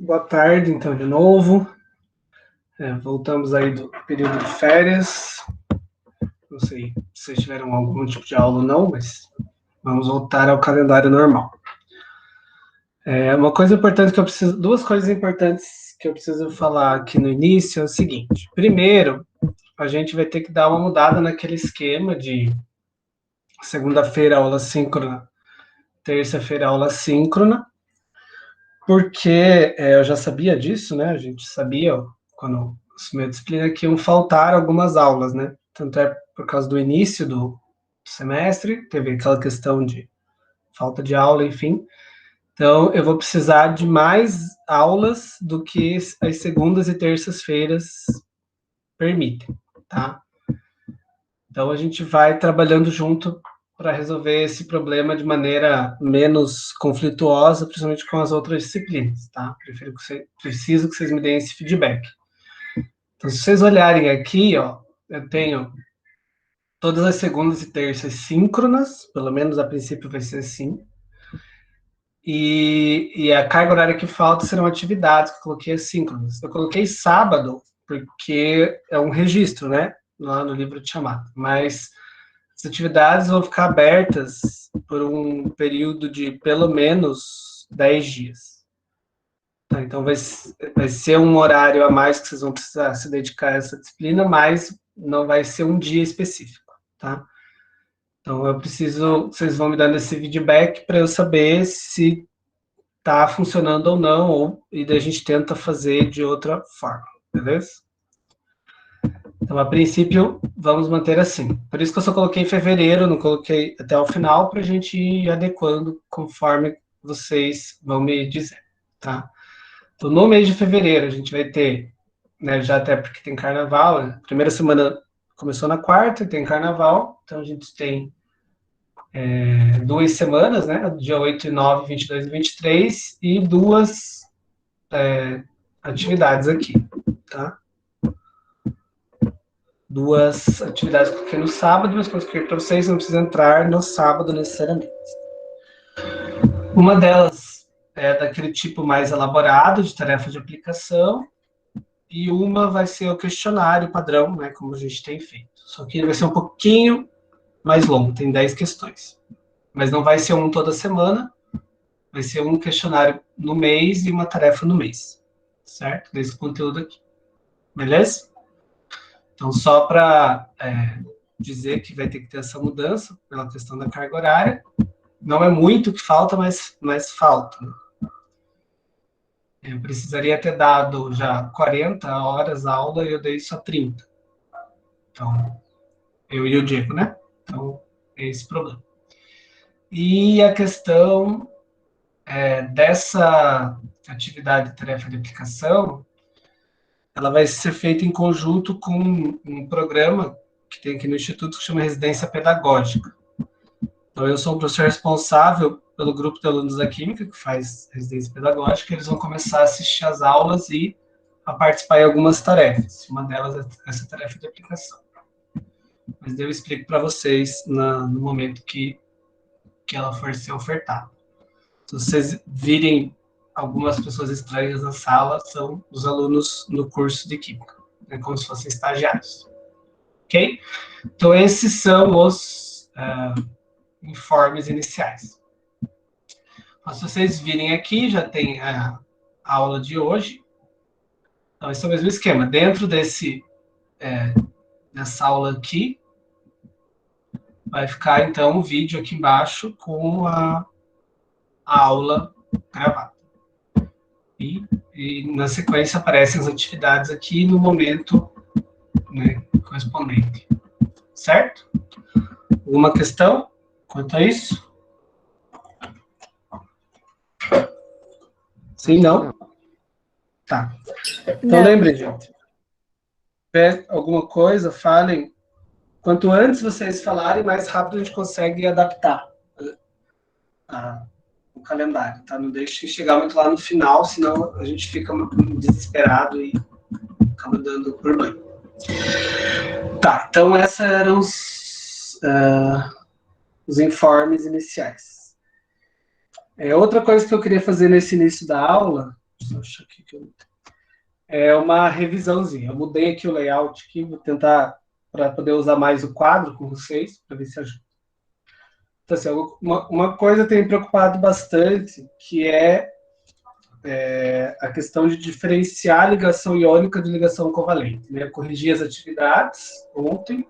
Boa tarde, então, de novo. Voltamos aí do período de férias. Não sei se vocês tiveram algum tipo de aula ou não, mas vamos voltar ao calendário normal. Uma coisa importante que eu preciso, duas coisas importantes que eu preciso falar aqui no início é o seguinte. Primeiro, a gente vai ter que dar uma mudada naquele esquema de segunda-feira aula síncrona, terça-feira aula síncrona, porque eu já sabia disso, né? A gente sabia quando assumi a disciplina que iam faltar algumas aulas, né? Tanto é por causa do início do semestre, teve aquela questão de falta de aula, enfim. Então, eu vou precisar de mais aulas do que as segundas e terças-feiras permitem, tá? Então, a gente vai trabalhando junto para resolver esse problema de maneira menos conflituosa, principalmente com as outras disciplinas, tá? Preciso que vocês me deem esse feedback. Então, se vocês olharem aqui, ó, eu tenho todas as segundas e terças síncronas, pelo menos a princípio vai ser assim. E a carga horária que falta serão atividades que eu coloquei assíncronas. Eu coloquei sábado, porque é um registro, né? Lá no livro de chamada. Mas as atividades vão ficar abertas por um período de pelo menos 10 dias. Tá, então vai ser um horário a mais que vocês vão precisar se dedicar a essa disciplina, mas não vai ser um dia específico, tá? Então eu preciso, vocês vão me dando esse feedback para eu saber se está funcionando ou não, e daí a gente tenta fazer de outra forma, beleza? Então, a princípio, vamos manter assim. Por isso que eu só coloquei em fevereiro, não coloquei até o final, para a gente ir adequando conforme vocês vão me dizer, tá? Então, no mês de fevereiro, a gente vai ter, né, já até porque tem carnaval, né? Primeira semana começou na quarta, tem carnaval, então a gente tem 2 semanas, né? Dia 8 e 9, 22 e 23, e duas atividades aqui, tá? Duas atividades que eu coloquei no sábado, mas que eu escrevi para vocês, não precisa entrar no sábado necessariamente. Uma delas é daquele tipo mais elaborado, de tarefa de aplicação, e uma vai ser o questionário padrão, né, como a gente tem feito. Só que ele vai ser um pouquinho mais longo, tem 10 questões. Mas não vai ser um toda semana, vai ser um questionário no mês e uma tarefa no mês, certo? Desse conteúdo aqui. Beleza? Então, só para dizer que vai ter que ter essa mudança pela questão da carga horária. Não é muito que falta, mas falta. Eu precisaria ter dado já 40 horas aula e eu dei só 30. Então, eu e o Diego, né? Então, é esse problema. E a questão dessa atividade de tarefa de aplicação, ela vai ser feita em conjunto com um programa que tem aqui no Instituto que chama Residência Pedagógica. Então, eu sou um professor responsável pelo grupo de alunos da Química, que faz residência pedagógica, eles vão começar a assistir às aulas e a participar em algumas tarefas. Uma delas é essa tarefa de aplicação. Mas eu explico para vocês no momento que ela for ser ofertada. Se vocês virem algumas pessoas estranhas na sala, são os alunos no curso de Química, né, como se fossem estagiários. Ok? Então, esses são os informes iniciais. Mas se vocês virem aqui, já tem a aula de hoje. Então, esse é o mesmo esquema. Dentro dessa aula aqui, vai ficar, então, o vídeo aqui embaixo com a aula gravada. E na sequência aparecem as atividades aqui no momento, né, correspondente. Certo? Alguma questão quanto a isso? Sim, não? Tá. Então, lembre, gente. Se tiver alguma coisa, falem. Quanto antes vocês falarem, mais rápido a gente consegue adaptar o calendário, tá? Não deixe chegar muito lá no final, senão a gente fica desesperado e acaba dando por banho. Tá, então esses eram os informes iniciais. Outra coisa que eu queria fazer nesse início da aula Só achar aqui que é uma revisãozinha. Eu mudei aqui o layout aqui, vou tentar para poder usar mais o quadro com vocês, para ver se ajuda. Então, assim, uma coisa tem me preocupado bastante, que é a questão de diferenciar ligação iônica de ligação covalente. Né? Eu corrigi as atividades ontem,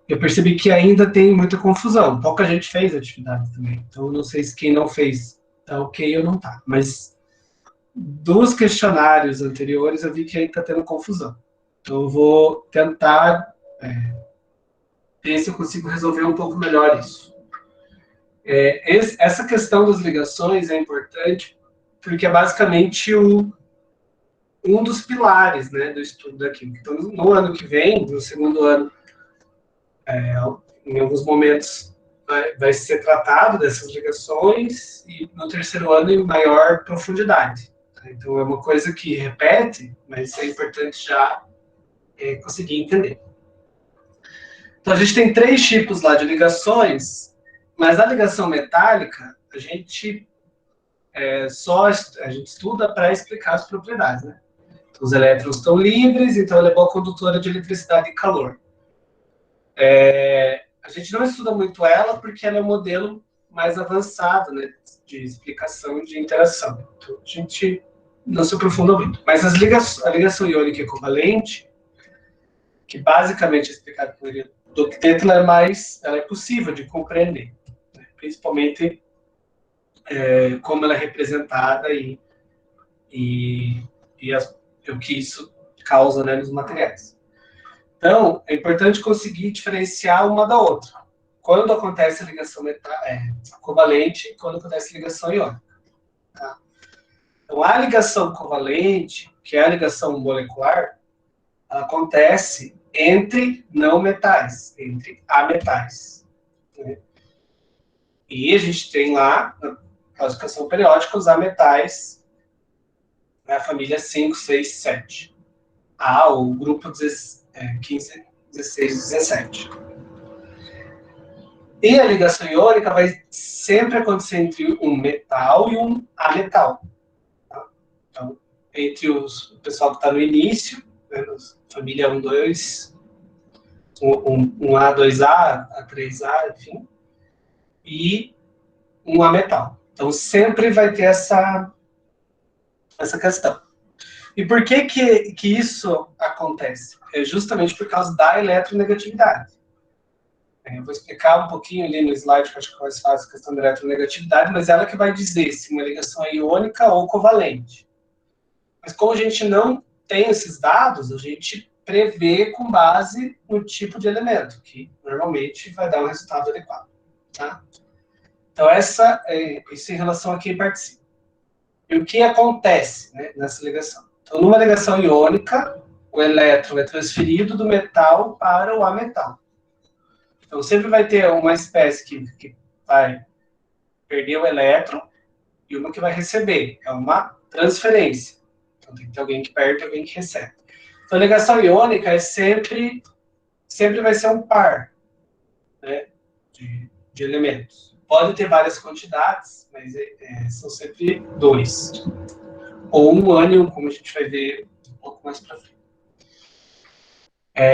eu percebi que ainda tem muita confusão. Pouca gente fez atividade também, então eu não sei se quem não fez tá ok ou não tá, mas dos questionários anteriores eu vi que ainda está tendo confusão. Então eu vou tentar ver se eu consigo resolver um pouco melhor isso. Essa questão das ligações é importante porque é basicamente um dos pilares, né, do estudo da química. Então, no ano que vem, no segundo ano, em alguns momentos vai ser tratado dessas ligações e no terceiro ano em maior profundidade. Então, é uma coisa que repete, mas é importante já conseguir entender. Então, a gente tem 3 tipos lá de ligações, mas a ligação metálica, a gente estuda para explicar as propriedades, né? Então, os elétrons estão livres, então ela é boa condutora de eletricidade e calor. A gente não estuda muito ela porque ela é um modelo mais avançado, né, de explicação e de interação. Então, a gente não se aprofunda muito. Mas a ligação iônica equivalente, que basicamente é explicada por do octeto, ela é possível de compreender, né? Principalmente como ela é representada e o que isso causa, né, nos materiais. Então, é importante conseguir diferenciar uma da outra. Quando acontece a ligação covalente e quando acontece a ligação iônica. Tá? Então, a ligação covalente, que é a ligação molecular, ela acontece entre não metais, entre ametais. Né? E a gente tem lá, na classificação periódica, os ametais, na família 5, 6, 7. O grupo 15, 16, 17. E a ligação iônica vai sempre acontecer entre um metal e um ametal. Tá? Então, entre o pessoal que está no início, né, família 1, 2, 1A, 2A, A3A, enfim, e um ametal. Então, sempre vai ter essa questão. E por que isso acontece? É justamente por causa da eletronegatividade. Eu vou explicar um pouquinho ali no slide, que eu acho que é mais fácil a questão da eletronegatividade, mas ela que vai dizer se uma ligação é iônica ou covalente. Mas como a gente não tem esses dados, a gente prevê com base no tipo de elemento, que normalmente vai dar um resultado adequado. Tá? Então, isso em relação a quem participa. E o que acontece, né, nessa ligação? Então, numa ligação iônica, o elétron é transferido do metal para o ametal. Então, sempre vai ter uma espécie que vai perder o elétron e uma que vai receber. É uma transferência. Então, tem que ter alguém que perde e alguém que recebe. Então, a ligação iônica sempre vai ser um par, né, de elementos. Pode ter várias quantidades, mas são sempre 2. Ou um ânion, como a gente vai ver um pouco mais para frente.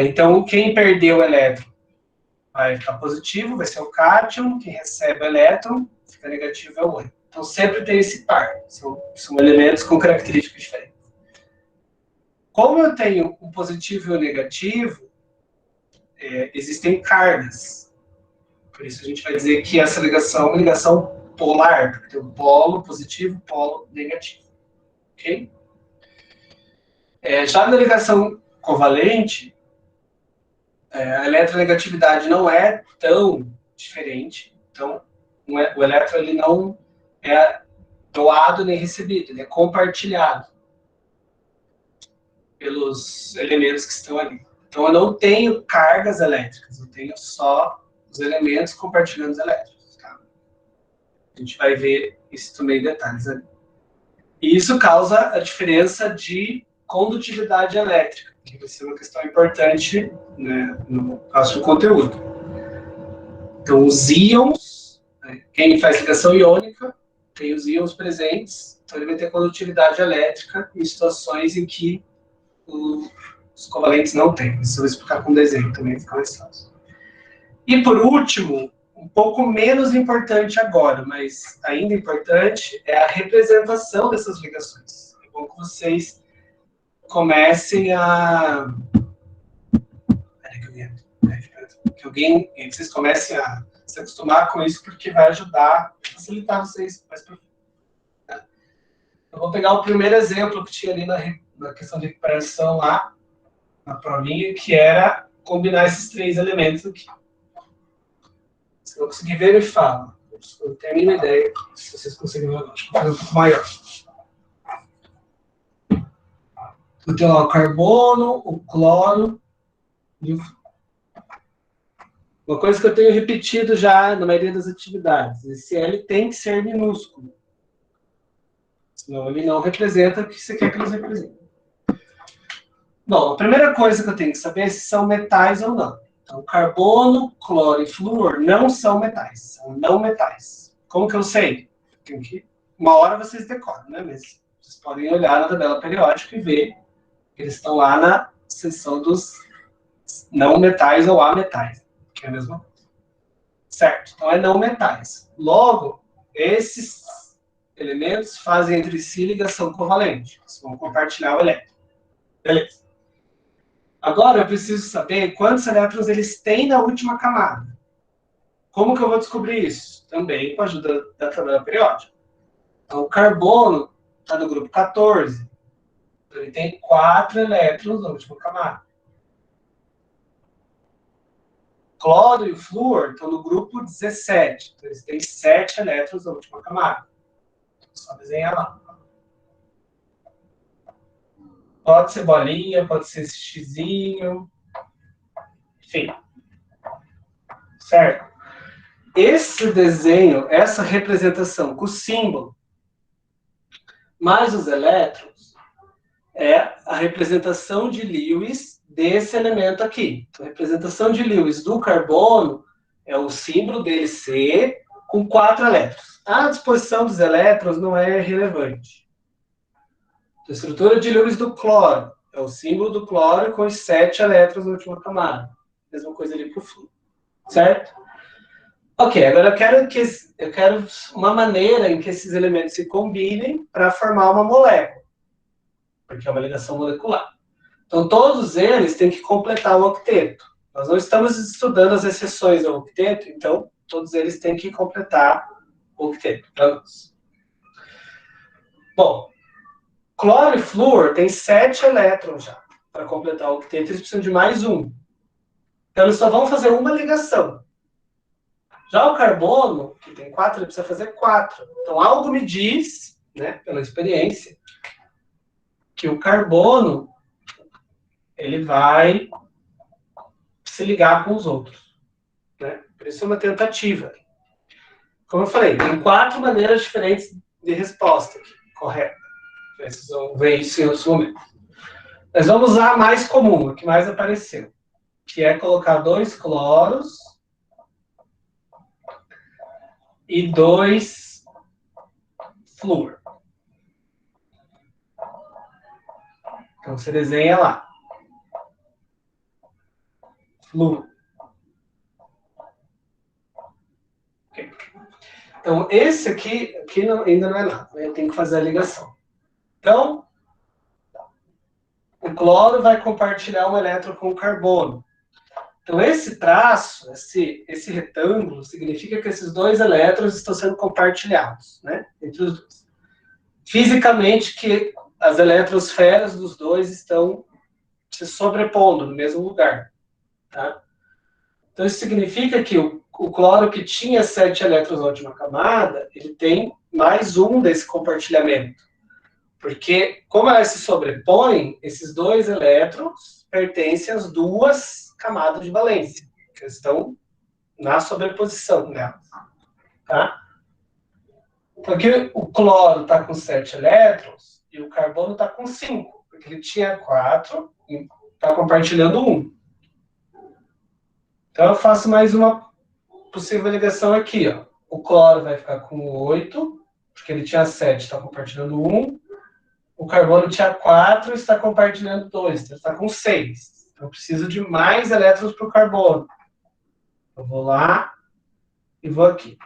Então, quem perdeu o elétron vai ficar positivo, vai ser o cátion, quem recebe o elétron, fica negativo, é o ânion. Então, sempre tem esse par, são elementos com características diferentes. Como eu tenho um positivo e um negativo, existem cargas. Por isso a gente vai dizer que essa ligação é uma ligação polar, porque tem o polo positivo e polo negativo. Ok? Já na ligação covalente, a eletronegatividade não é tão diferente. Então, o elétron ele não é doado nem recebido, ele é compartilhado pelos elementos que estão ali. Então, eu não tenho cargas elétricas, eu tenho só os elementos compartilhando os elétrons. Tá? A gente vai ver isso também em detalhes ali. E isso causa a diferença de condutividade elétrica, que vai ser uma questão importante, né, no próximo conteúdo. Então, os íons, né, quem faz ligação iônica, tem os íons presentes, Então, ele vai ter condutividade elétrica em situações em que os covalentes não têm. Isso eu vou explicar com desenho também, fica mais fácil. E, por último, um pouco menos importante agora, mas ainda importante, é a representação dessas ligações. É bom que vocês comecem a... que vocês comecem a se acostumar com isso, porque vai ajudar a facilitar vocês mais para frente. Eu vou pegar o primeiro exemplo que tinha ali na questão de recuperação lá, na provinha, que era combinar esses três elementos aqui. Se não conseguir ver, me fala. Eu tenho a mínima ideia se vocês conseguem ver. Acho que vou fazer um pouco maior. Eu tenho lá o carbono, o cloro e o flúor. Uma coisa que eu tenho repetido já na maioria das atividades, esse L tem que ser minúsculo. Senão ele não representa o que você quer que eles representem. Bom, a primeira coisa que eu tenho que saber é se são metais ou não. Então, carbono, cloro e flúor não são metais, são não metais. Como que eu sei? Uma hora vocês decoram, né? Mas vocês podem olhar na tabela periódica e ver que eles estão lá na seção dos não metais ou ametais, que é a mesma coisa. Certo? Então, é não metais. Logo, esses elementos fazem entre si ligação covalente. Eles vão compartilhar o elétron. Beleza. Agora, eu preciso saber quantos elétrons eles têm na última camada. Como que eu vou descobrir isso? Também com a ajuda da tabela periódica. Então, o carbono está no grupo 14. Então, ele tem 4 elétrons na última camada. Cloro e o flúor estão no grupo 17. Então, eles têm 7 elétrons na última camada. Só desenhar lá. Pode ser bolinha, pode ser esse xizinho. Enfim. Certo? Esse desenho, essa representação com o símbolo, mais os elétrons, é a representação de Lewis desse elemento aqui. Então, a representação de Lewis do carbono é o símbolo dele C com 4 elétrons. A disposição dos elétrons não é relevante. A estrutura de Lewis do cloro é o símbolo do cloro com os 7 elétrons na última camada. Mesma coisa ali para o flúor. Certo? Ok, agora eu quero uma maneira em que esses elementos se combinem para formar uma molécula. Porque é uma ligação molecular. Então, todos eles têm que completar o octeto. Nós não estamos estudando as exceções ao octeto, então, todos eles têm que completar o octeto. Bom, cloro e flúor têm 7 elétrons já. Para completar o octeto, eles precisam de mais um. Então, eles só vão fazer uma ligação. Já o carbono, que tem 4, ele precisa fazer 4. Então, algo me diz, né, pela experiência, que o carbono ele vai se ligar com os outros. Né? Por isso é uma tentativa. Como eu falei, tem 4 maneiras diferentes de resposta aqui, correta. Vocês vão ver isso em outros momentos. Nós vamos usar a mais comum, a que mais apareceu, que é colocar 2 cloros e 2 flúor. Então, você desenha lá. Flúor. Okay. Então, esse aqui ainda não é nada. Né? Eu tenho que fazer a ligação. Então, o cloro vai compartilhar um elétron com o carbono. Então, esse traço, esse retângulo, significa que esses 2 elétrons estão sendo compartilhados, né, entre os dois. Fisicamente, que as eletrosferas dos dois estão se sobrepondo no mesmo lugar. Tá? Então, isso significa que o cloro que tinha 7 elétrons na última camada, ele tem mais um desse compartilhamento. Porque, como elas se sobrepõem, esses 2 elétrons pertencem às 2 camadas de valência, que estão na sobreposição delas. Tá? Então, aqui o cloro está com 7 elétrons e o carbono está com 5, porque ele tinha 4 e está compartilhando 1. Então, eu faço mais uma possível ligação aqui. Ó. O cloro vai ficar com 8, porque ele tinha 7, está compartilhando 1. O carbono tinha 4, está compartilhando 2, então está com 6. Então, eu preciso de mais elétrons para o carbono. Eu vou lá e vou aqui.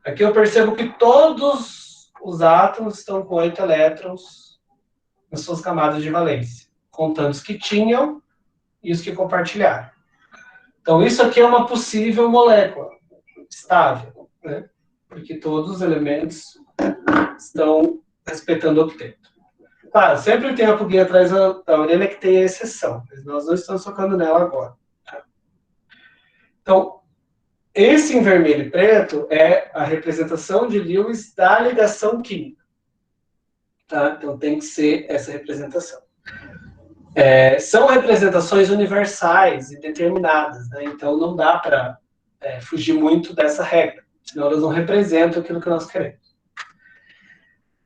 Aqui eu percebo que todos os átomos estão com 8 elétrons nas suas camadas de valência, contando os que tinham e os que compartilharam. Então, isso aqui é uma possível molécula estável, né? Porque todos os elementos estão respeitando o octeto. Claro, sempre tem uma pulguinha atrás da orelha que tem a exceção, mas nós não estamos focando nela agora. Então, esse em vermelho e preto é a representação de Lewis da ligação química. Tá? Então, tem que ser essa representação. São representações universais e determinadas, né? Então não dá para fugir muito dessa regra, senão elas não representam aquilo que nós queremos.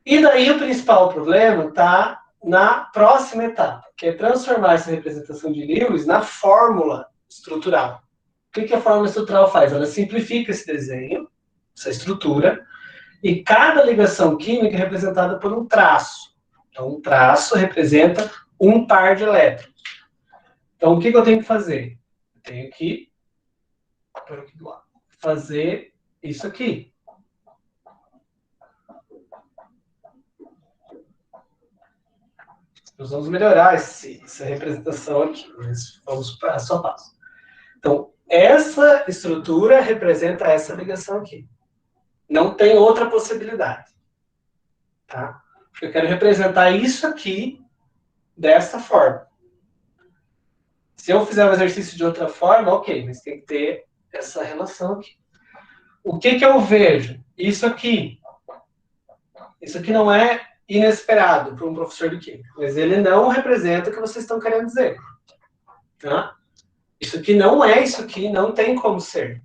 E daí o principal problema está na próxima etapa, que é transformar essa representação de Lewis na fórmula estrutural. O que a fórmula estrutural faz? Ela simplifica esse desenho, essa estrutura, e cada ligação química é representada por um traço. Então, um traço representa um par de elétrons. Então, o que eu tenho que fazer? Eu tenho que fazer isso aqui. Nós vamos melhorar essa representação aqui, mas vamos passo a passo. Então, essa estrutura representa essa ligação aqui. Não tem outra possibilidade. Tá? Eu quero representar isso aqui dessa forma. Se eu fizer o exercício de outra forma, ok, mas tem que ter essa relação aqui. O que eu vejo? Isso aqui. Isso aqui não é inesperado para um professor de química, mas ele não representa o que vocês estão querendo dizer. Tá? Isso aqui não é isso aqui, não tem como ser.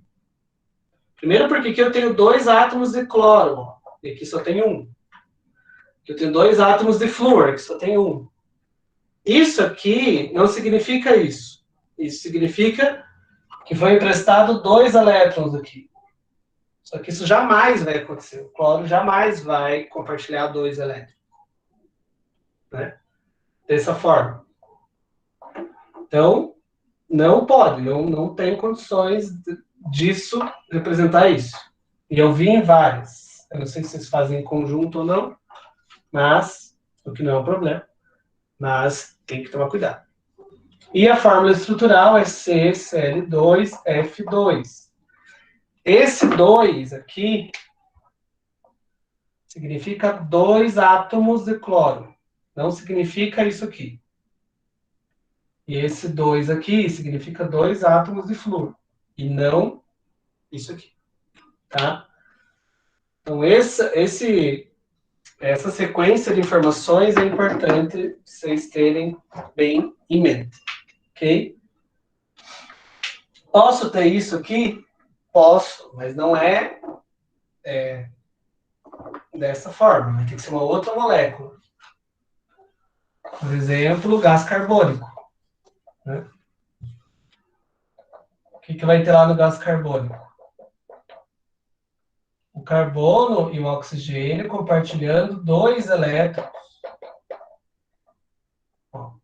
Primeiro porque aqui eu tenho 2 átomos de cloro, ó, e aqui só tem 1. Aqui eu tenho 2 átomos de flúor, que só tem 1. Isso aqui não significa isso. Isso significa que foi emprestado 2 elétrons aqui. Só que isso jamais vai acontecer. O cloro jamais vai compartilhar 2 elétrons. Né? Dessa forma. Então, não pode, não tem condições disso representar isso. E eu vi em várias. Eu não sei se vocês fazem em conjunto ou não, mas, o que não é um problema, mas tem que tomar cuidado. E a fórmula estrutural é CCl2F2. Esse 2 aqui significa 2 átomos de cloro. Não significa isso aqui. E esse 2 aqui significa 2 átomos de flúor. E não isso aqui. Tá? Então, essa sequência de informações é importante vocês terem bem em mente. Ok? Posso ter isso aqui? Posso, mas não é dessa forma. Vai ter que ser uma outra molécula. Por exemplo, gás carbônico. Né? O que vai ter lá no gás carbônico? O carbono e o oxigênio compartilhando 2 elétrons. Ó, o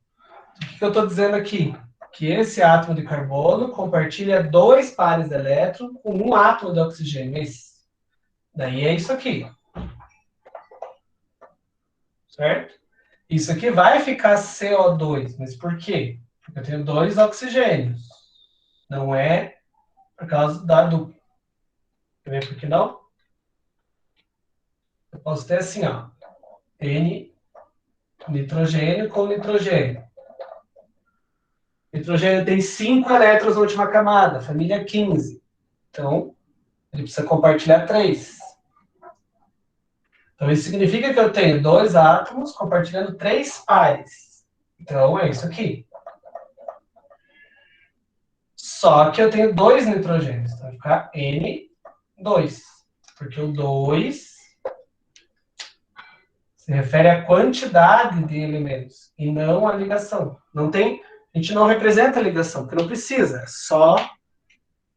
que eu estou dizendo aqui? Que esse átomo de carbono compartilha 2 pares de elétrons com um átomo de oxigênio. Esse. Daí é isso aqui. Certo? Isso aqui vai ficar CO2. Mas por quê? Porque eu tenho 2 oxigênios. Não é por causa da dupla. Quer ver por que não? Eu posso ter assim, ó. N nitrogênio com nitrogênio. Nitrogênio tem 5 elétrons na última camada, família 15. Então, ele precisa compartilhar 3. Então, isso significa que eu tenho 2 átomos compartilhando 3 pares. Então, é isso aqui. Só que eu tenho 2 nitrogênios. Então, vai ficar N2. Porque o 2 se refere à quantidade de elementos e não à ligação. A gente não representa a ligação, porque não precisa. É só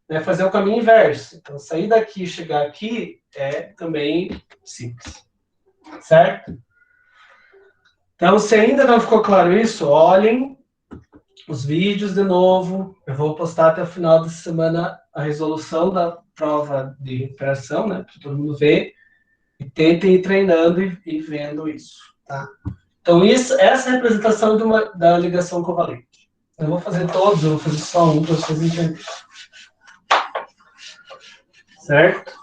né, fazer o caminho inverso. Então, sair daqui e chegar aqui é também simples. Certo? Então, se ainda não ficou claro isso, olhem os vídeos de novo. Eu vou postar até o final da semana a resolução da prova de recuperação, né, para todo mundo ver. E tentem ir treinando e vendo isso. Tá? Então, essa é a representação da ligação covalente. Eu vou fazer todos, eu vou fazer só um para vocês entenderem. Certo?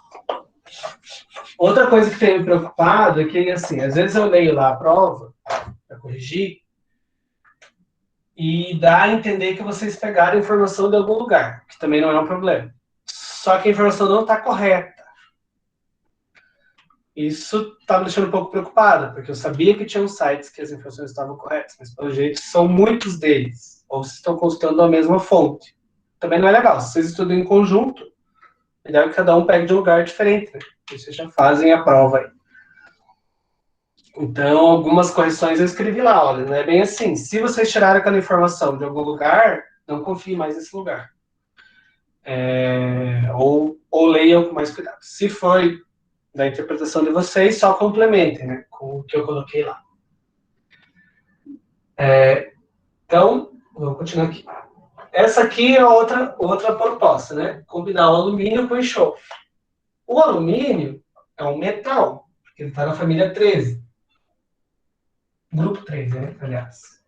Outra coisa que tem me preocupado é que, assim, às vezes eu leio lá a prova para corrigir e dá a entender que vocês pegaram informação de algum lugar, que também não é um problema. Só que a informação não está correta. Isso está me deixando um pouco preocupada, porque eu sabia que tinham sites que as informações estavam corretas, mas pelo jeito são muitos deles, ou vocês estão consultando a mesma fonte. Também não é legal. Se vocês estudam em conjunto, é melhor que cada um pegue de um lugar diferente, né? E vocês já fazem a prova aí. Então, algumas correções eu escrevi lá, olha, não é bem assim. Se vocês tiraram aquela informação de algum lugar, não confie mais nesse lugar. Ou leiam com mais cuidado. Se foi da interpretação de vocês, só complementem, né, com o que eu coloquei lá. Então, vamos continuar aqui. Essa aqui é outra proposta, né? Combinar o alumínio com o enxofre. O alumínio é um metal, porque ele está na família 13. Grupo 13, né, aliás.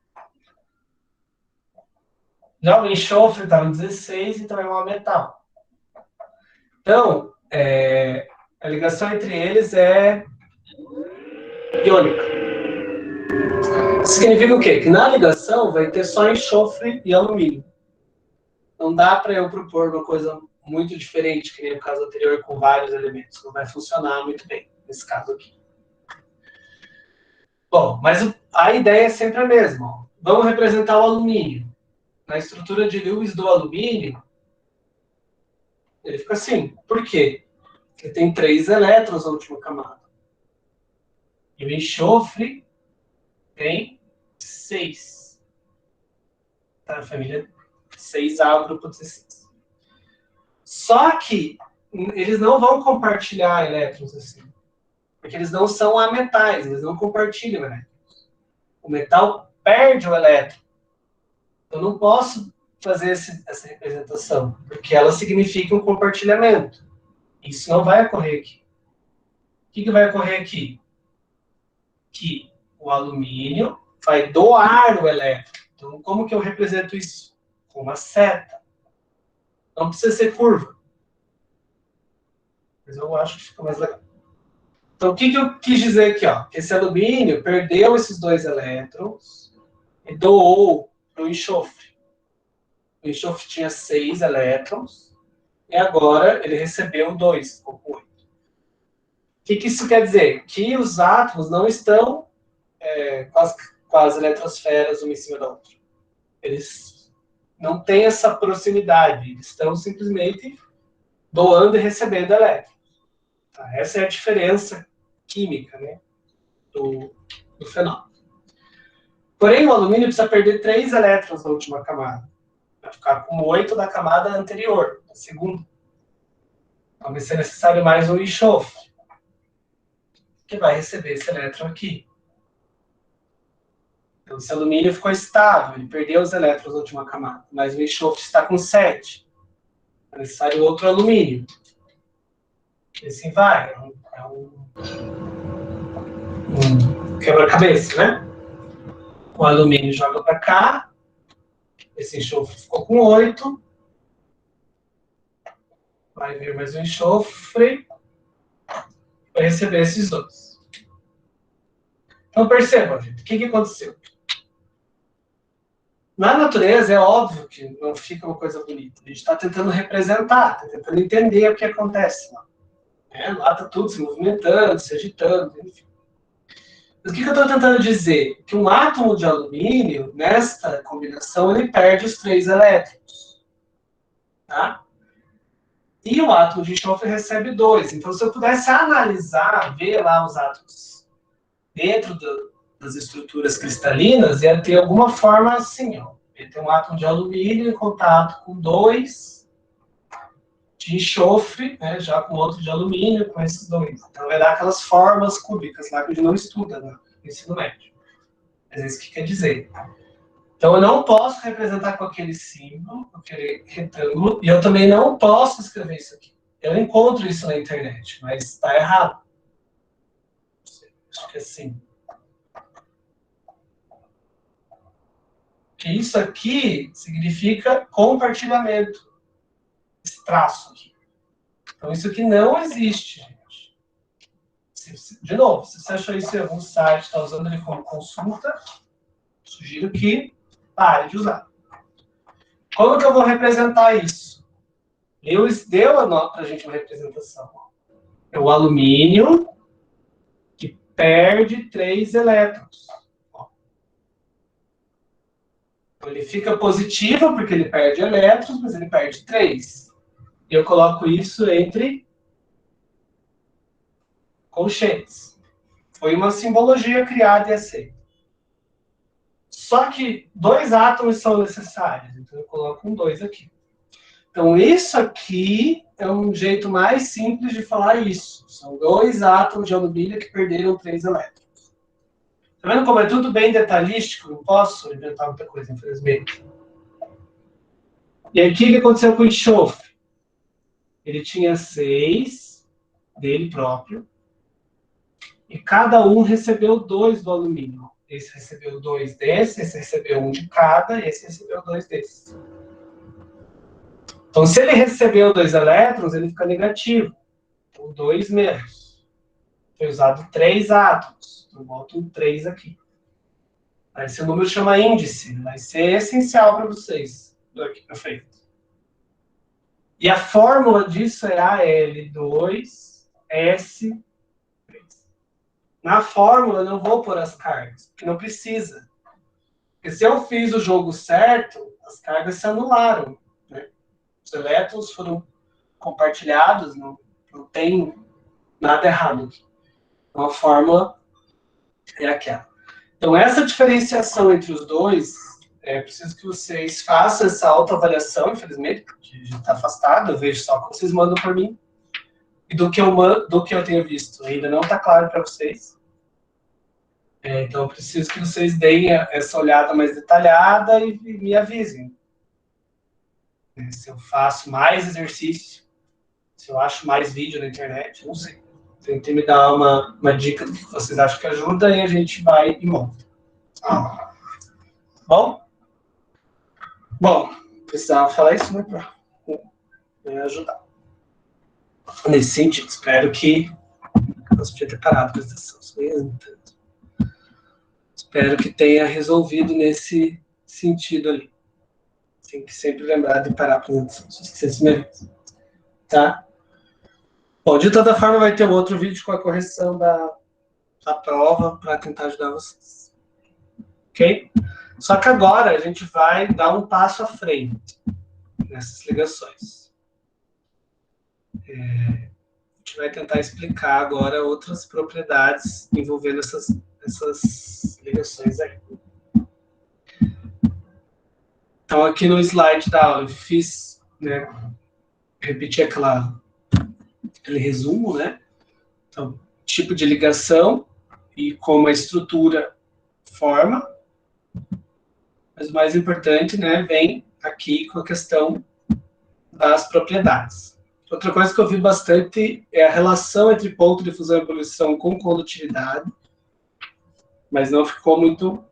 Já o enxofre está no 16, então é um metal. Então, a ligação entre eles é iônica. Significa o quê? Que na ligação vai ter só enxofre e alumínio. Não dá para eu propor uma coisa muito diferente, que nem o caso anterior, com vários elementos. Não vai funcionar muito bem nesse caso aqui. Bom, mas a ideia é sempre a mesma. Ó. Vamos representar o alumínio. Na estrutura de Lewis do alumínio, ele fica assim. Por quê? Porque tem 3 elétrons na última camada. E o enxofre tem 6. Tá na família 6A, o grupo 16. Só que eles não vão compartilhar elétrons assim. Porque eles não são ametais, eles não compartilham elétrons. O metal perde o elétron. Eu não posso fazer essa representação, porque ela significa um compartilhamento. Isso não vai ocorrer aqui. O que vai ocorrer aqui? Que o alumínio vai doar o elétron. Então, como que eu represento isso? Com uma seta. Não precisa ser curva. Mas eu acho que fica mais legal. Então, o que eu quis dizer aqui? Ó? Esse alumínio perdeu esses 2 elétrons e doou para o enxofre. O enxofre tinha 6 elétrons e agora ele recebeu 2, ficou com 8. O que isso quer dizer? Que os átomos não estão com as eletrosferas uma em cima da outra. Eles não têm essa proximidade, eles estão simplesmente doando e recebendo elétrons. Tá? Essa é a diferença química, né, do fenômeno. Porém, o alumínio precisa perder 3 elétrons na última camada. Vai ficar com 8 da camada anterior, da segunda. Então vai ser necessário mais um enxofre, que vai receber esse elétron aqui. Então, esse alumínio ficou estável, ele perdeu os elétrons na última camada, mas o enxofre está com 7. É necessário outro alumínio. E assim vai. É um quebra-cabeça, né? O alumínio joga para cá, esse enxofre ficou com 8. Vai vir mais um enxofre, vai receber esses 2. Então, percebam, gente, o que aconteceu? Na natureza, é óbvio que não fica uma coisa bonita. A gente está tentando representar, está tentando entender o que acontece lá. Lá está tudo se movimentando, se agitando, enfim. Mas o que eu estou tentando dizer? Que um átomo de alumínio, nesta combinação, ele perde os 3 elétrons. Tá? E o átomo de enxofre recebe 2. Então, se eu pudesse analisar, ver lá os átomos dentro das estruturas cristalinas, ia ter alguma forma assim, ó. Ia ter um átomo de alumínio em contato com 2 de enxofre, né, já com outro de alumínio, com esses dois. Então, vai dar aquelas formas cúbicas lá que a gente não estuda no ensino médio. Mas é isso que quer dizer. Então, eu não posso representar com aquele símbolo, com aquele retângulo, e eu também não posso escrever isso aqui. Eu encontro isso na internet, mas está errado. Acho que é assim. Porque isso aqui significa compartilhamento. Esse traço aqui. Então, isso aqui não existe, gente. De novo, se você achou isso em algum site, está usando ele como consulta, sugiro que pare de usar. Como que eu vou representar isso? Lewis deu para a gente uma representação. É o alumínio que perde 3 elétrons. Então, ele fica positivo porque ele perde elétrons, mas ele perde 3. E eu coloco isso entre colchetes. Foi uma simbologia criada e aceita. Só que 2 átomos são necessários, então eu coloco um 2 aqui. Então, isso aqui é um jeito mais simples de falar isso. São 2 átomos de alumínio que perderam 3 elétrons. Tá vendo como é tudo bem detalhístico? Não posso inventar muita coisa, infelizmente. E aqui o que aconteceu com o enxofre? Ele tinha 6 dele próprio, e cada um recebeu 2 do alumínio. Esse recebeu 2 desse, esse recebeu 1 de cada, e esse recebeu 2 desses. Então, se ele recebeu 2 elétrons, ele fica negativo. Então, 2 menos. Foi usado 3 átomos. Então, boto um 3 aqui. Esse número chama índice. Vai ser essencial para vocês daqui para frente. E a fórmula disso é Al2S3. Na fórmula, eu não vou pôr as cargas, porque não precisa. Porque se eu fiz o jogo certo, as cargas se anularam. Né? Os elétrons foram compartilhados, não tem nada errado aqui. Então, a fórmula é aquela. Então, essa diferenciação entre os dois, é preciso que vocês façam essa autoavaliação, infelizmente, porque já está afastado, eu vejo só quando vocês mandam por mim. E do que eu tenho visto, ainda não está claro para vocês. Então, eu preciso que vocês deem essa olhada mais detalhada e me avisem. Se eu faço mais exercício, se eu acho mais vídeo na internet, não sei. Tentem me dar uma dica do que vocês acham que ajuda e a gente vai e monta. Bom? Bom, precisava falar isso, né, para me ajudar. Nesse sentido, espero que... Nossa, podia ter parado a apresentação. Espero que tenha resolvido nesse sentido ali. Tem que sempre lembrar de parar a apresentação, se esquecer mesmo. Tá? Bom, de toda forma, vai ter um outro vídeo com a correção da prova para tentar ajudar vocês. Ok? Só que agora a gente vai dar um passo à frente nessas ligações. A gente vai tentar explicar agora outras propriedades envolvendo essas ligações aí. Então, aqui no slide da aula, eu fiz, né, repeti aquele resumo, né? Então, tipo de ligação e como a estrutura forma. Mas o mais importante, né, vem aqui com a questão das propriedades. Outra coisa que eu vi bastante é a relação entre ponto de fusão e ebulição com condutividade, mas não ficou muito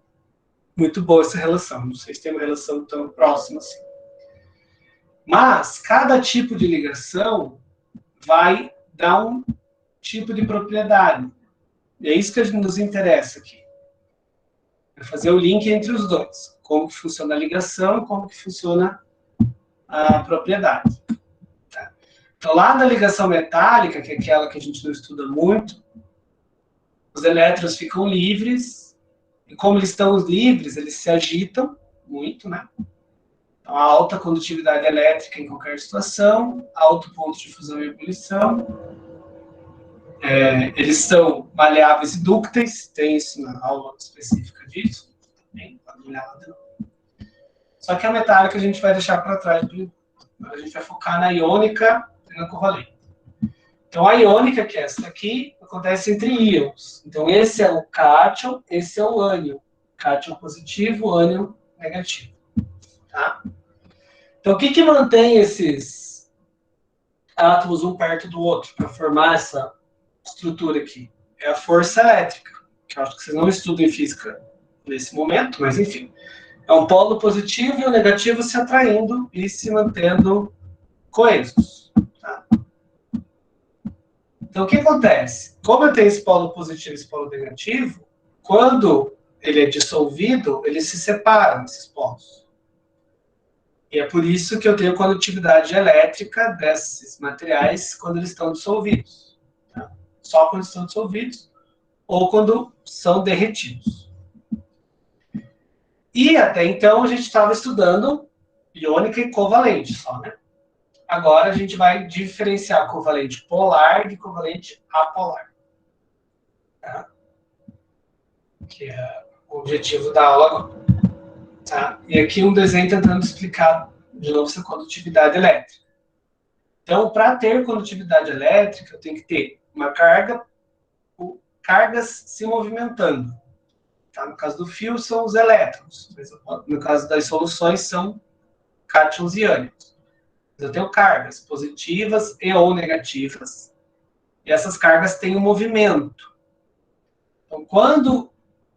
boa essa relação. Não sei se tem uma relação tão próxima assim. Mas cada tipo de ligação vai dar um tipo de propriedade. E é isso que nos interessa aqui. É fazer o link entre os dois. Como que funciona a ligação e como que funciona a propriedade. Tá? Então, lá na ligação metálica, que é aquela que a gente não estuda muito, os elétrons ficam livres, e como eles estão livres, eles se agitam muito, né? Então, alta condutividade elétrica em qualquer situação, alto ponto de fusão e ebulição. Eles são maleáveis e dúcteis, tem isso na aula específica disso, também, pode olhar lá de novo. Só que a metálica a gente vai deixar para trás, a gente vai focar na iônica doutrina covalente. Então, a iônica, que é essa daqui, acontece entre íons. Então, esse é o cátion, esse é o ânion. Cátion positivo, ânion negativo. Tá? Então, o que mantém esses átomos um perto do outro para formar essa estrutura aqui? É a força elétrica, que eu acho que vocês não estudam em física nesse momento, mas enfim. É um polo positivo e o negativo se atraindo e se mantendo coesos. Tá? Então, o que acontece? Como eu tenho esse polo positivo e esse polo negativo, quando ele é dissolvido, eles se separam, esses polos. E é por isso que eu tenho condutividade elétrica desses materiais quando eles estão dissolvidos. Tá? Só quando estão dissolvidos ou quando são derretidos. E até então a gente estava estudando iônica e covalente só, né? Agora a gente vai diferenciar covalente polar de covalente apolar. Tá? Que é o objetivo da aula agora. Tá? E aqui um desenho tentando explicar de novo essa condutividade elétrica. Então, para ter condutividade elétrica, eu tenho que ter uma carga, cargas se movimentando. Tá? No caso do fio, são os elétrons. No caso das soluções, são cátions e ânions. Eu tenho cargas positivas e ou negativas. E essas cargas têm um movimento. Então, quando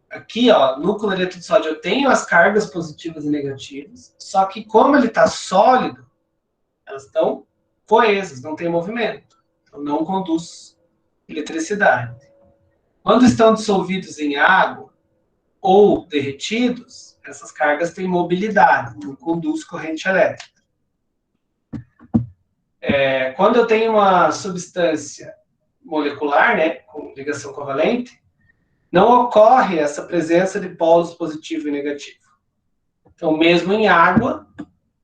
aqui, ó, no cloreto de sódio, eu tenho as cargas positivas e negativas, só que como ele está sólido, elas estão coesas, não tem movimento. Então, não conduz eletricidade. Quando estão dissolvidos em água ou derretidos, essas cargas têm mobilidade, então conduz corrente elétrica. Quando eu tenho uma substância molecular, né, com ligação covalente, não ocorre essa presença de polos positivo e negativo. Então, mesmo em água,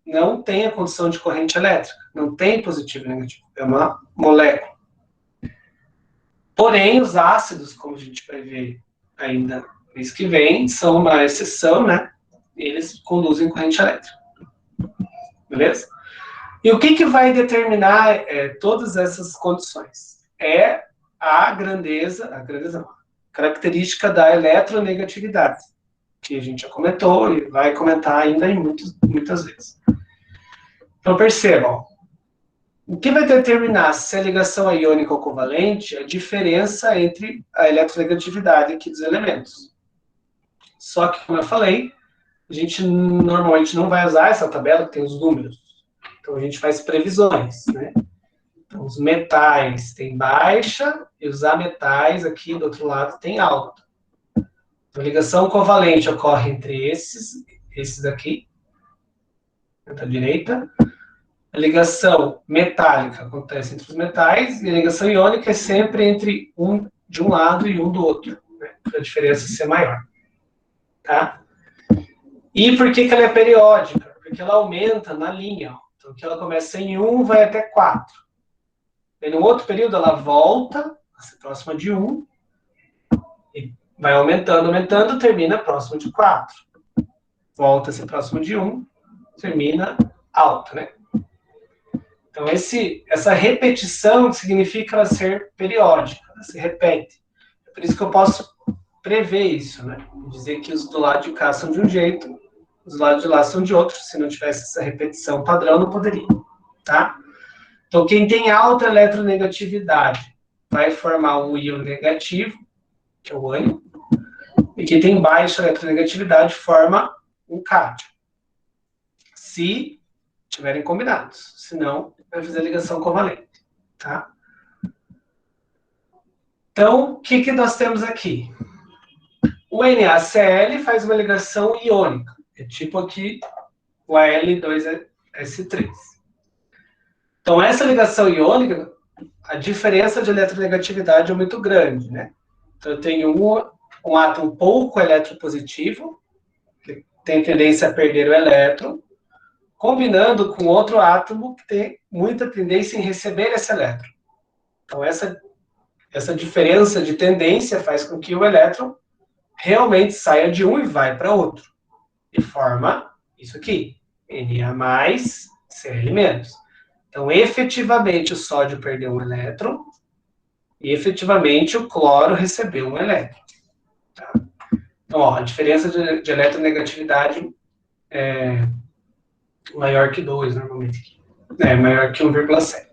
não tem a condição de corrente elétrica, não tem positivo e negativo, é uma molécula. Porém, os ácidos, como a gente vai ver ainda mês que vem, são uma exceção, né? Eles conduzem corrente elétrica. Beleza? E o que vai determinar todas essas condições? É a característica da eletronegatividade, que a gente já comentou e vai comentar ainda em muitas vezes. Então, percebam, o que vai determinar se a ligação é iônica ou covalente é a diferença entre a eletronegatividade aqui dos elementos. Só que, como eu falei, a gente normalmente não vai usar essa tabela que tem os números. Então, a gente faz previsões, né? Então, os metais têm baixa e os ametais aqui do outro lado têm alta. Então, a ligação covalente ocorre entre esses aqui, da direita. A ligação metálica acontece entre os metais e a ligação iônica é sempre entre um de um lado e um do outro, né? Para a diferença ser maior. Tá? E por que ela é periódica? Porque ela aumenta na linha. Ó. Então, aqui ela começa em 1, vai até 4. E no outro período, ela volta a ser próxima de 1, e vai aumentando, termina próximo de 4. Volta a ser próximo de 1, termina alta, né? Então, essa repetição significa ela ser periódica, ela se repete. É por isso que eu posso prever isso, né? Dizer que os do lado de cá são de um jeito, os do lado de lá são de outro. Se não tivesse essa repetição padrão, não poderia, tá? Então, quem tem alta eletronegatividade vai formar um íon negativo, que é o ânion, e quem tem baixa eletronegatividade forma um cátion. Se tiverem combinados, senão vai fazer ligação covalente, tá? Então, o que nós temos aqui? O NaCl faz uma ligação iônica, é tipo aqui o Al2S3. Então, essa ligação iônica, a diferença de eletronegatividade é muito grande, né? Então, eu tenho um átomo pouco eletropositivo, que tem tendência a perder o elétron, combinando com outro átomo que tem muita tendência em receber esse elétron. Então, essa diferença de tendência faz com que o elétron realmente saia de um e vai para outro. E forma isso aqui, Na+, Cl-. Então, efetivamente, o sódio perdeu um elétron e, efetivamente, o cloro recebeu um elétron. Tá? Então, ó, a diferença de eletronegatividade é maior que 2, normalmente. É maior que 1,7.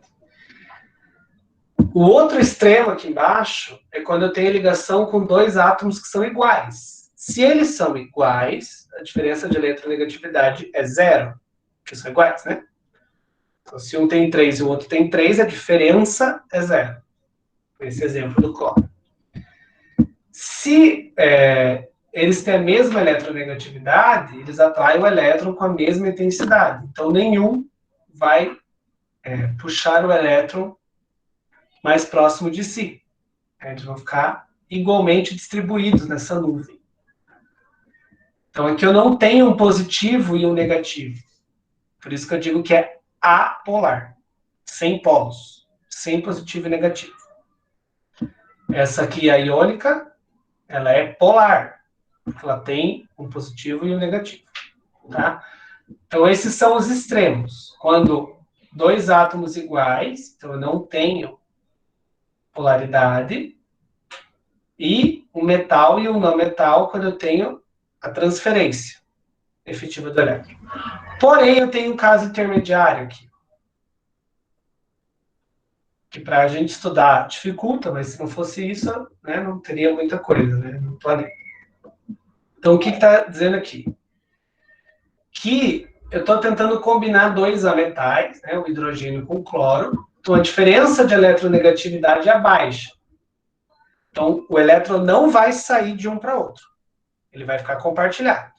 O outro extremo aqui embaixo é quando eu tenho ligação com dois átomos que são iguais. Se eles são iguais, a diferença de eletronegatividade é zero, porque são iguais, né? Então, se um tem 3 e o outro tem 3, a diferença é zero. Esse exemplo do cloro. Se eles têm a mesma eletronegatividade, eles atraem o elétron com a mesma intensidade. Então, nenhum vai puxar o elétron mais próximo de si. Eles vão ficar igualmente distribuídos nessa nuvem. Então, aqui eu não tenho um positivo e um negativo. Por isso que eu digo que é apolar. Sem polos. Sem positivo e negativo. Essa aqui, a iônica, ela é polar. Porque ela tem um positivo e um negativo. Tá? Então, esses são os extremos. Quando dois átomos iguais, então eu não tenho polaridade, e um metal e um não metal quando eu tenho a transferência efetiva do elétron. Porém, eu tenho um caso intermediário aqui, que para a gente estudar dificulta, mas se não fosse isso, né, não teria muita coisa, né, no planeta. Então, o que está dizendo aqui? Que eu estou tentando combinar dois ametais, né, o hidrogênio com o cloro, então a diferença de eletronegatividade é baixa. Então, o elétron não vai sair de um para outro. Ele vai ficar compartilhado.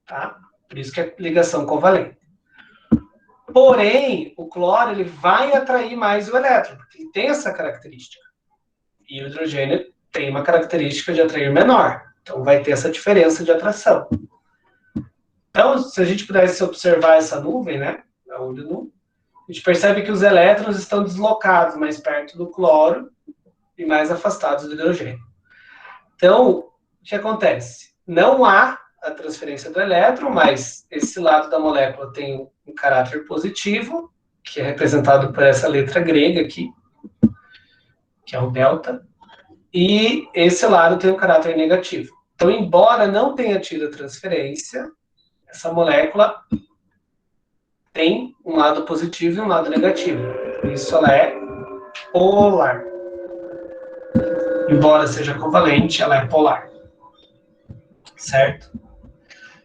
Tá? Por isso que é ligação covalente. Porém, o cloro ele vai atrair mais o elétron, porque ele tem essa característica. E o hidrogênio tem uma característica de atrair menor. Então, vai ter essa diferença de atração. Então, se a gente pudesse observar essa nuvem, né, a olho nu, a gente percebe que os elétrons estão deslocados mais perto do cloro e mais afastados do hidrogênio. Então, o que acontece? Não há a transferência do elétron, mas esse lado da molécula tem um caráter positivo, que é representado por essa letra grega aqui, que é o delta, e esse lado tem um caráter negativo. Então, embora não tenha tido a transferência, essa molécula tem um lado positivo e um lado negativo. Por isso ela é polar. Embora seja covalente, ela é polar. Certo?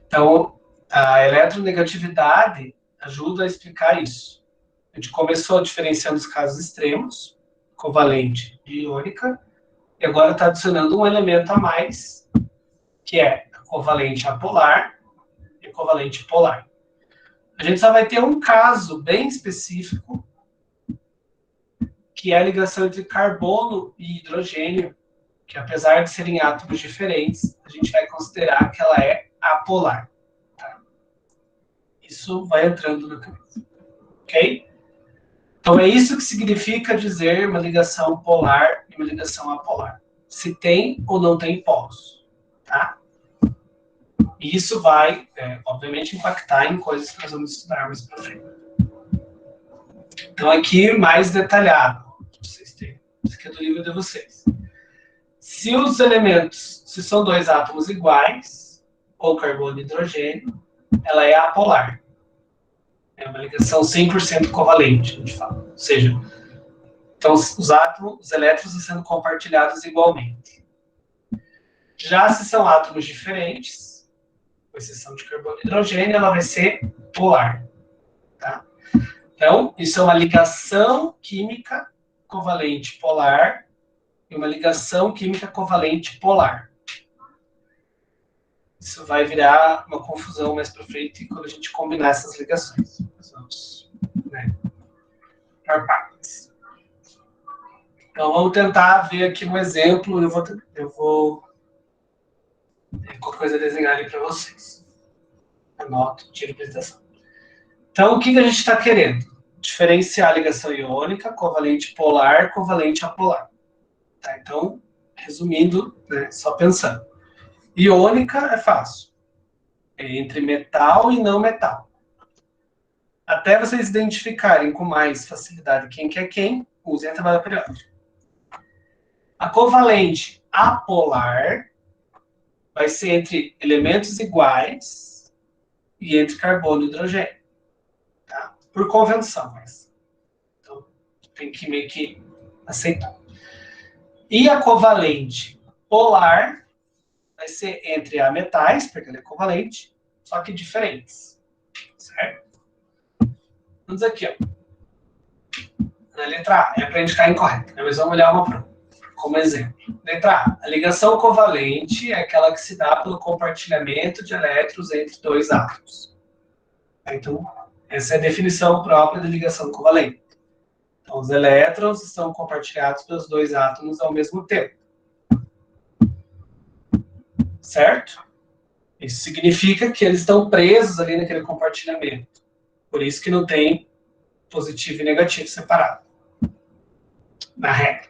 Então, a eletronegatividade ajuda a explicar isso. A gente começou diferenciando os casos extremos, covalente e iônica, e agora está adicionando um elemento a mais, que é a covalente apolar e a covalente polar. A gente só vai ter um caso bem específico, que é a ligação entre carbono e hidrogênio, que apesar de serem átomos diferentes, a gente vai considerar que ela é apolar. Tá? Isso vai entrando na cabeça. Ok? Então, é isso que significa dizer uma ligação polar e uma ligação apolar. Se tem ou não tem polos. Tá? E isso vai, obviamente, impactar em coisas que nós vamos estudar mais para frente. Então, aqui, mais detalhado. Vocês têm. Isso aqui é do livro de vocês. Se os elementos, se são dois átomos iguais, ou carbono e hidrogênio, ela é apolar. É uma ligação 100% covalente, a gente fala. Ou seja, então os átomos, os elétrons estão sendo compartilhados igualmente. Já se são átomos diferentes, com exceção de carbono e hidrogênio, ela vai ser polar. Tá? Então, isso é uma ligação química covalente polar e uma ligação química covalente polar. Isso vai virar uma confusão mais para frente quando a gente combinar essas ligações. Nós vamos, por partes. Então, vamos tentar ver aqui um exemplo. Eu vou qualquer coisa desenhar ali para vocês. Anoto, tiro a apresentação. Então, o que a gente está querendo? Diferenciar a ligação iônica, covalente polar, covalente apolar. Tá? Então, resumindo, só pensando. Iônica é fácil. É entre metal e não metal. Até vocês identificarem com mais facilidade quem que é quem, usem a tabela periódica. A covalente apolar vai ser entre elementos iguais e entre carbono e hidrogênio. Tá? Por convenção, mas. Então, tem que meio que aceitar. E a covalente polar vai ser entre ametais, porque ela é covalente, só que diferentes. Certo? Vamos aqui, ó. Na letra A, é para indicar incorreto, né? Mas vamos olhar uma prova, como exemplo. Letra A, a ligação covalente é aquela que se dá pelo compartilhamento de elétrons entre dois átomos. Então, essa é a definição própria de ligação covalente. Então, os elétrons estão compartilhados pelos dois átomos ao mesmo tempo. Certo? Isso significa que eles estão presos ali naquele compartilhamento. Por isso que não tem positivo e negativo separado. Na regra.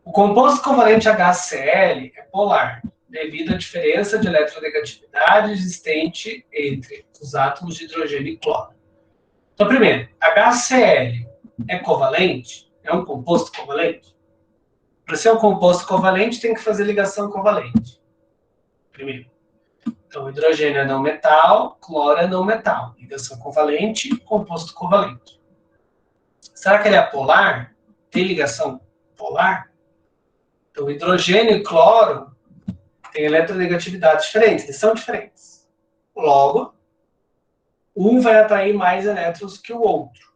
O composto covalente HCl é polar, devido à diferença de eletronegatividade existente entre os átomos de hidrogênio e cloro. Então, primeiro, HCl é covalente? É um composto covalente? Para ser um composto covalente, tem que fazer ligação covalente. Primeiro. Então, hidrogênio é não metal, cloro é não metal. Ligação covalente, composto covalente. Será que ele é polar? Tem ligação polar? Então, hidrogênio e cloro têm eletronegatividade diferente, eles são diferentes. Logo, um vai atrair mais elétrons que o outro.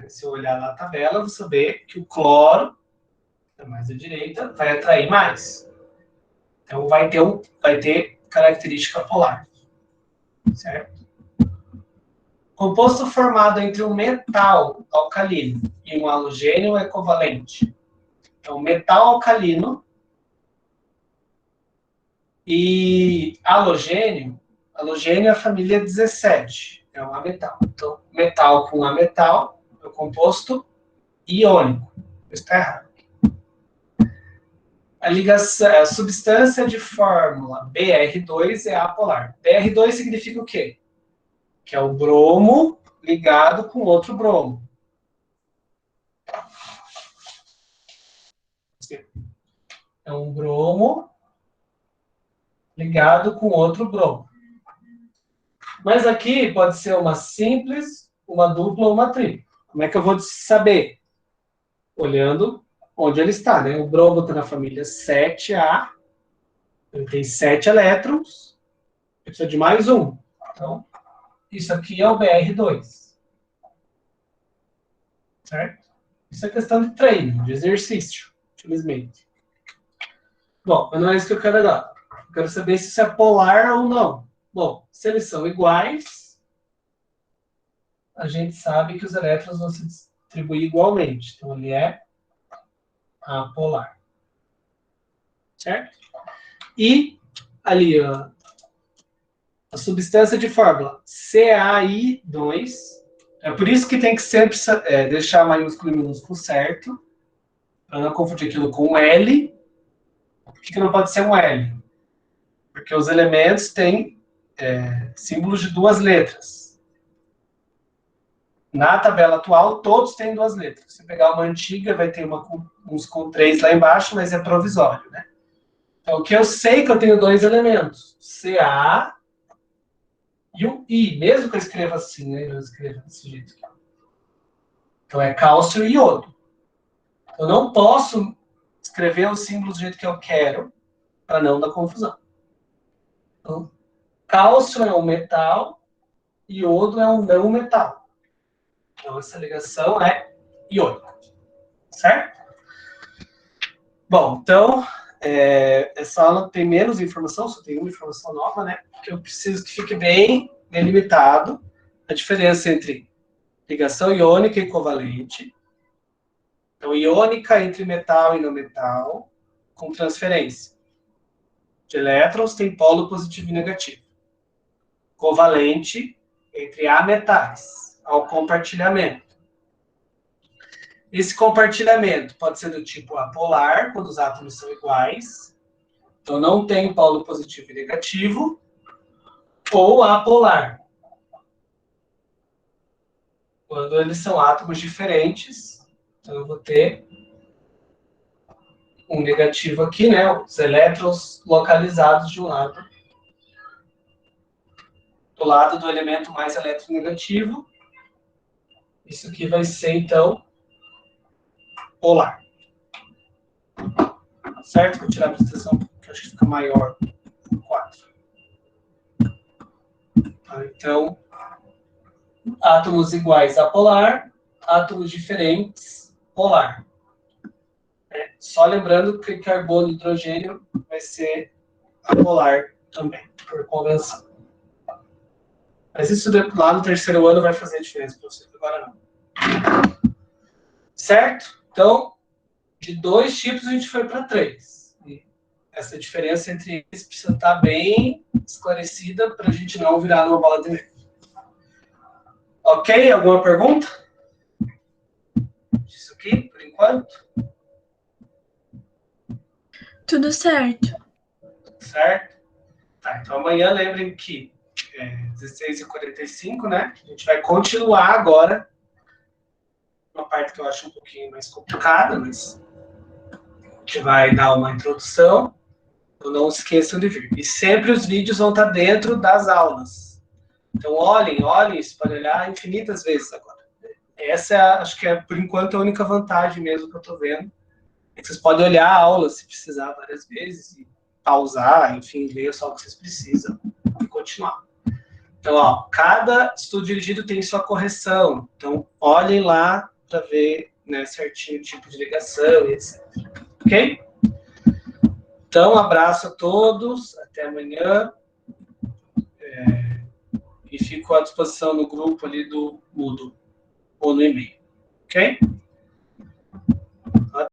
Se eu olhar na tabela, você vê que o cloro, que é mais à direita, vai atrair mais. Então, vai ter característica polar. Certo? Composto formado entre um metal alcalino e um halogênio é covalente. Então, metal alcalino e halogênio é a família 17, é um ametal. Então, metal com ametal é o composto iônico. Isso está errado. A substância de fórmula Br2 é apolar. Br2 significa o quê? Que é o bromo ligado com outro bromo. É um bromo ligado com outro bromo. Mas aqui pode ser uma simples, uma dupla ou uma tripla. Como é que eu vou saber? Olhando onde ele está, né? O bromo está na família 7A, ele tem 7 elétrons, precisa de mais um. Então, isso aqui é o Br2. Certo? Isso é questão de treino, de exercício, infelizmente. Bom, mas não é isso que eu quero agora. Eu quero saber se isso é polar ou não. Bom, se eles são iguais, a gente sabe que os elétrons vão se distribuir igualmente. Então, ele é apolar. Certo? E ali, ó, a substância de fórmula CAI2. É por isso que tem que sempre deixar maiúsculo e minúsculo certo, para não confundir aquilo com L. Por que não pode ser um L? Porque os elementos têm símbolos de duas letras. Na tabela atual, todos têm duas letras. Se pegar uma antiga, vai ter uns com 3 lá embaixo, mas é provisório, né? Então, o que eu sei que eu tenho dois elementos, Ca e o I, mesmo que eu escreva assim, né? Eu escrevo desse jeito aqui. Então, é cálcio e iodo. Eu não posso escrever os símbolos do jeito que eu quero, para não dar confusão. Então, cálcio é um metal, iodo é um não metal. Então, essa ligação é iônica. Certo? Bom, então, essa aula tem menos informação, só tem uma informação nova, né? Porque eu preciso que fique bem delimitado a diferença entre ligação iônica e covalente. Então, iônica entre metal e não metal, com transferência de elétrons, tem polo positivo e negativo. Covalente entre ametais, ao compartilhamento. Esse compartilhamento pode ser do tipo apolar, quando os átomos são iguais, então não tem polo positivo e negativo, ou apolar, Quando eles são átomos diferentes, então eu vou ter um negativo aqui, né? Os elétrons localizados de um lado. Do lado do elemento mais eletronegativo. Isso aqui vai ser, então, polar. Certo? Vou tirar a apresentação, porque eu acho que fica maior. 4. Então, átomos iguais apolar, átomos diferentes, polar. Só lembrando que carbono e hidrogênio vai ser apolar também, por convenção. Mas isso lá no terceiro ano vai fazer diferença para vocês, agora não. Certo? Então, de 2 tipos a gente foi para 3. E essa diferença entre eles precisa estar bem esclarecida para a gente não virar numa bola de neve. Ok? Alguma pergunta? Isso aqui, por enquanto? Tudo certo. Certo? Tá, então amanhã lembrem que 16h45, né? A gente vai continuar agora. Uma parte que eu acho um pouquinho mais complicada, mas a gente vai dar uma introdução. Então não esqueçam de vir. E sempre os vídeos vão estar dentro das aulas. Então olhem, isso pode olhar infinitas vezes agora. Essa é, acho que é, por enquanto, a única vantagem mesmo que eu estou vendo. É que vocês podem olhar a aula, se precisar, várias vezes, e pausar, enfim, ler só o que vocês precisam e continuar. Então, ó, cada estudo dirigido tem sua correção. Então, olhem lá para ver, né, certinho o tipo de ligação e etc. Ok? Então, um abraço a todos, até amanhã. E fico à disposição no grupo ali do Moodle ou no e-mail. Ok?